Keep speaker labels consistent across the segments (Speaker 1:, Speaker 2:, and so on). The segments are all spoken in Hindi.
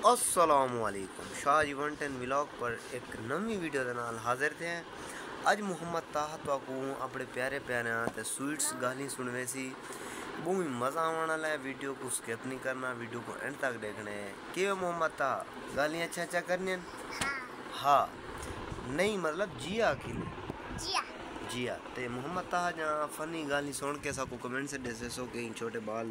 Speaker 1: अस्सलामुअलैकुम शाह इवेंट एंड व्लॉग पर एक नवी वीडियो के नाल हाजिर थे। अज मोहम्मद ताहा तो अपने प्यारे प्यारे ते स्वीट्स गाली सुनवे सी। बहुत ही मज़ा आने वाला है। वीडियो को स्किप नहीं करना, वीडियो को एंड तक देखना है। कि मोहम्मद ताहा गालियाँ अच्छा अच्छा करनी हैं? हाँ नहीं मतलब जिया आखिर जिया ते मोहम्मद ताहा जहाँ फनी गाली सुन के सबको कमेंट से दसे सो कि छोटे बाल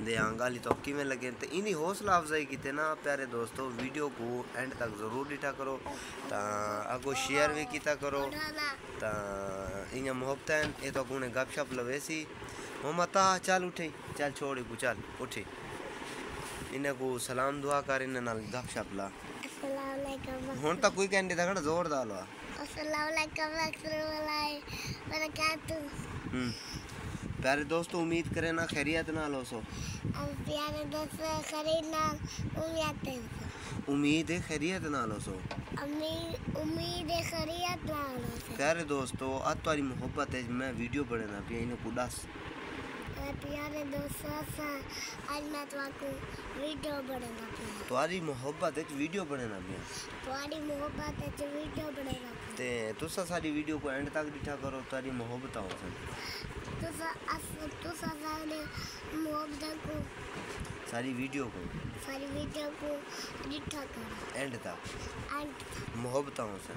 Speaker 1: दे गाली तो किमें लगे। तो इन्हीं हौसला अफजाई की ना प्यारे दोस्तों, वीडियो को एंड तक ज़रूर डिठा करो, तो अगो शेयर भी किया करो। तो इन मोहब्बत ये तो उन्हें गपशप लवेसी। मोहम्मद ताहा चल उठे, चल छोड़ी को चल उठे, इन्हें को सलाम दुआ कर, इन्हें नाल गपशप ला। हुन तक कोई कहने था खड़ा जोर डालो। प्यारे दोस्तों उम्मीद करें ना खैरियत ना लो सो।
Speaker 2: प्यारे दोस्तों
Speaker 1: उम्मीद है खैरियत ना लो सो।
Speaker 2: उम्मीद है खैरियत ना लो सो।
Speaker 1: प्यारे दोस्तों आज तुम्हारी मोहब्बत है मैं वीडियो बनाना पिया इन्हें कुदास।
Speaker 2: प्यारे दोस्तों आज मैं तुमको वीडियो बनाना पिया।
Speaker 1: तुम्हारी मोहब्बत है वीडियो बनाना पिया।
Speaker 2: तुम्हारी मोहब्बत है वीडियो बनाना पिया।
Speaker 1: ते तुसा सारी वीडियो को एंड तक डिठा करो, तुम्हारी मोहब्बत हो सन।
Speaker 2: तुसा सारी मोहब्बत को
Speaker 1: सारी वीडियो को
Speaker 2: डिठा करो
Speaker 1: एंड तक मोहब्बत हो सन।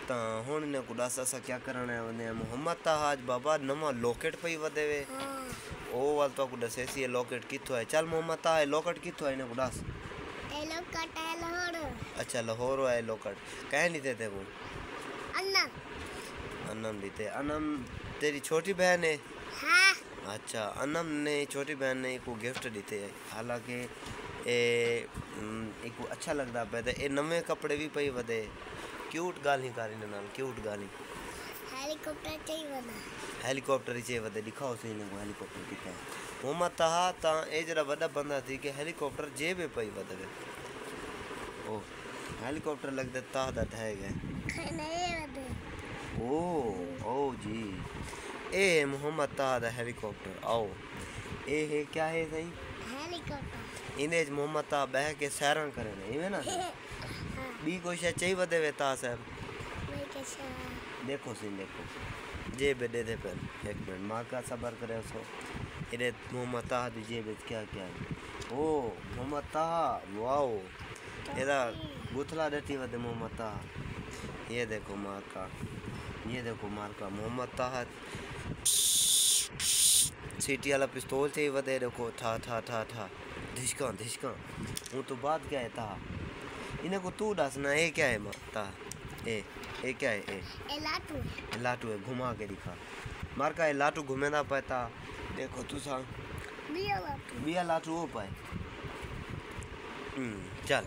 Speaker 1: तो हुन ने कुदास असा क्या करना है वने मोहम्मद ताहा आज बाबा नवा लॉकेट पई वदेवे। ओ वाल तो कुदा सेसी लॉकेट किथो है? चल मोहम्मद ताहा लॉकेट किथो है? ने कुदास
Speaker 2: ए लॉकेट है लाहौर।
Speaker 1: अच्छा लाहौर है लॉकेट। कह नहीं देते वो अनम देते। अनम तेरी छोटी बहन है?
Speaker 2: हाँ।
Speaker 1: अच्छा अनम ने छोटी बहन ने को गिफ्ट देते है। हालांकि एक अच्छा लगता पे ए नवे कपड़े भी पई वदे। क्यूट गाली कारी नाल क्यूट गाली।
Speaker 2: हेलीकॉप्टर चाहिए वदा।
Speaker 1: हेलीकॉप्टर ही चाहिए वदे। दिखाओ सही ने हेलीकॉप्टर कितना है। मोहम्मद ताहा ता ए जरा बड़ा बंदा थी कि हेलीकॉप्टर जेबे पई वदे। ओ हेलीकॉप्टर लगता ताहा दा है गए
Speaker 2: नहीं वदे।
Speaker 1: ओ जी ए मोहम्मद ताहा दा हेलीकॉप्टर। आओ ए है क्या है सही
Speaker 2: हेलीकॉप्टर।
Speaker 1: इन्हें मोहम्मद ताहा बह के सैरां करे ना इवे ना बी कोई शे चाहिए वदे वे ता साहब। देखो सी देखो जेब दे दे पर एक मिनट माँ का सबर करे उसको। इधर मोहम्मद ताहा दी जेब क्या क्या है? ओ मोहम्मद ताहा वाओ इधर गुथला देती वदे मोहम्मद ताहा। ये देखो माँ का, ये देखो मार का मोहम्मद ताहा सीटी वाला पिस्तौल चाहिए वदे। देखो था धिशका धिशका वो तो बात क्या है ताहा इन्हें को तू दसना ये क्या है माता? ए क्या है? ए लाटू है। घुमा के दिखा मार का लाटू घूमेदा पता। देखो तू सा बिया लाटू हो पाए। चल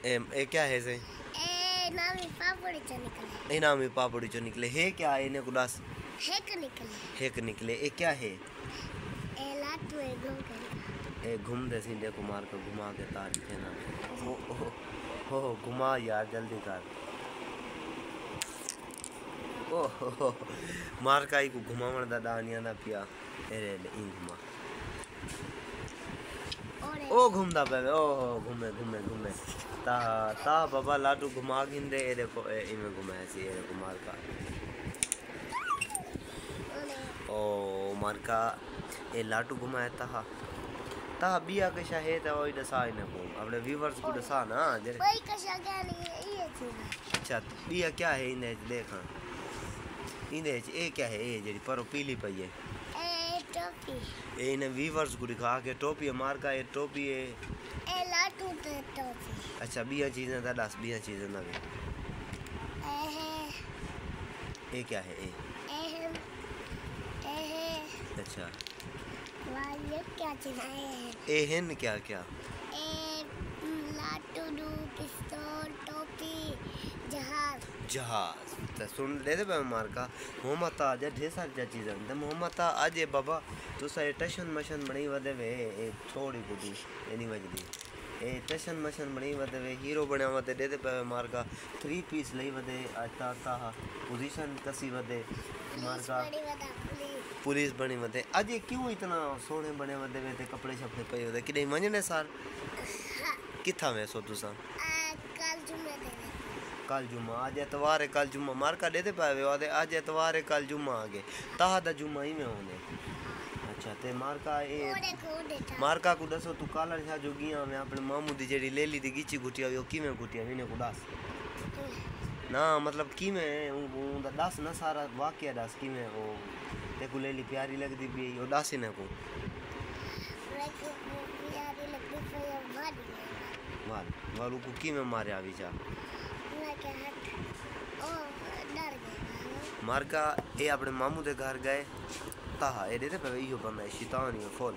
Speaker 1: ए क्या है से?
Speaker 2: ए नामी पापड़ी चो निकले।
Speaker 1: ए नामी पापड़ी चो निकले है क्या? इन्हें को दस हेक निकले ए क्या है?
Speaker 2: ए लाटू है घूम के
Speaker 1: ए घूम दे सी देखो मार का घुमा के तार दिखे ना। हो घुमा यार जल्दी कर। ओ मार का को घुमावन दा दानिया दा पिया एरे इन घुमा ओ घूमदा पे ओ घूमे ता बाबा लाडू घुमा गिंदे। ए देखो ए इनमें घुमाया सी ए देखो मार का। ओ मार का ए लाडू घुमाया ता बिया कशा है तो वही दसा इने को अपने व्यूअर्स को दसा ना जरे
Speaker 2: कोई कशा क्या नहीं ये चीज।
Speaker 1: अच्छा बिया क्या है इने देखा इने ए क्या है? ए जेडी परो पीली पई है
Speaker 2: ए टोपी।
Speaker 1: ए इने व्यूअर्स को दिखा के टोपी मार का ये टोपी है
Speaker 2: ए लाटू ते टोपी। अच्छा
Speaker 1: बिया चीजें दा 10 बिया चीजें ना ए क्या है? ए अच्छा
Speaker 2: ये क्या चीज है?
Speaker 1: ए हेन क्या क्या?
Speaker 2: ए लाटू दू पिस्तौल टोपी जहाज
Speaker 1: तो सुन ले दे मार का मोहम्मद ताहा आज ढेर सारी चीज़ें तो मोहम्मद ताहा आज ये बाबा तो सारे टशन मशन बनी वदे वे ए छोड़ी बुद्धू एनी वजदी ए टशन मशन बनी वदे वे हीरो बना वदे दे पे मार का 3 पीस लई वदे आज ताहा पोजीशन कसी वदे मार का पुलिस बनी मते आज ये क्यों इतना सोने बने मते में ते कपड़े छपड़े पे होते कि नहीं मंजने सार किथा में सो तुसा
Speaker 2: कल जुम्मे दे
Speaker 1: कल जुम्मा आज एतवार है कल जुम्मा मार का देते पावे वादे आज एतवार है कल जुम्मा आगे ताहा दा जुम्मा ही में होने अच्छा ते मार का ए मार का को दसो तू कालर छा जोगिया में अपने मामू दी जेडी ले ली दी गिची गुटिया यो किवें गुटिया विने को दास ना मतलब किवें उ दास ना सारा वाकया दास किवें ओ ते को ले ली प्यारी लगदी भी यो दास ने को
Speaker 2: प्यारी लगदी पे
Speaker 1: वाल वालू को किवें मारे आवी जा मार का ए अपने मामू दे घर गए ताहा ए देते पे यो बंदा शैतान यो फुल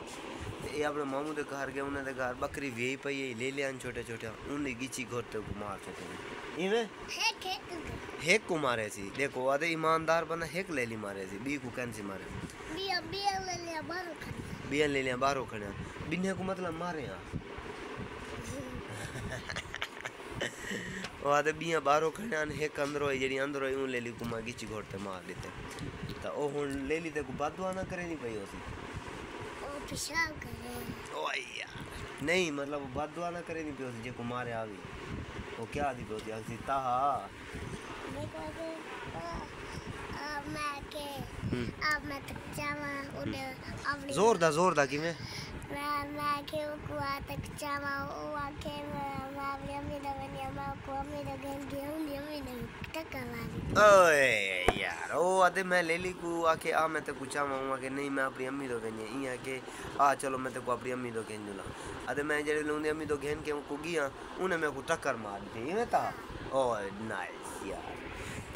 Speaker 1: ए अपने मामू दे घर गए उन्हें दे घर बकरी वेई पई ले ले आन छोटे छोटे उन्हें गिची घोटे को मार छोटे इवे हेक को मारे सी देखो आदे ईमानदार बंदा हेक ले ली मारे सी बी को कैन सी मारे बिया ले लिया बाहरों खड़े बिन्ने को मतलब मारे हां आदे बिया बाहरों खड़े हेक अंदरो जेडी अंदरो यूं ले ली को मा गिची घोटे मार देते ता ओ हुन ले ली ते को बदवा ना करे नहीं पई होसी
Speaker 2: ओ पेशाब करे
Speaker 1: ओ यार नहीं मतलब बदवा ना करे नहीं पई होसी जे को मारे आवी वो क्या आदि होती है ताहा
Speaker 2: अब मैं तक जावा उन्हें
Speaker 1: जोर दा कि मैं
Speaker 2: के को तक जावा ओ आके मैं अपनी अम्मी दा बनिया मैं को अम्मी दा गन के उन्हें अम्मी ने टक्कर मारी
Speaker 1: ओए यार ओ आदे मैं ले ली को आके आ मैं ते कुछ आवा के नहीं मैं अपनी अम्मी दो गनी इया के आ चलो मैं ते को अपनी अम्मी दो गन जुला आदे मैं जेडे लूंदी अम्मी दो गन के को गया उन्हें मैं को टक्कर मार दी इने ता ओ नाइस यार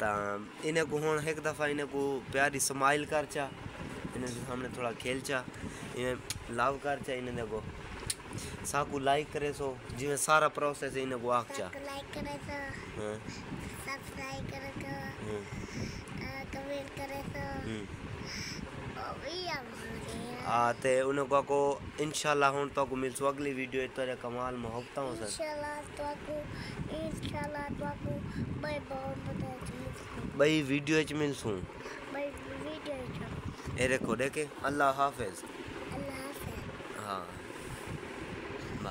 Speaker 1: ता इने को हुन एक दफा इने को प्यारी स्माइल करचा इने सामने थोड़ा खेलचा इने लव करचा इने देखो साकू लाइक करे सो जिवे सारा प्रोसेस इने को आखचा
Speaker 2: लाइक करे तो हां सब्सक्राइब करे तो कमेंट करे तो
Speaker 1: ते उन को इंशाल्लाह हुन तो को मिलसो अगली वीडियो इतरे कमाल मोहब्बत हो सर
Speaker 2: इंशाल्लाह तो को बाय बाय
Speaker 1: भाई वीडियो च मिलसू
Speaker 2: भाई वीडियो च
Speaker 1: ए देखो देखे अल्लाह हाफिज
Speaker 2: हां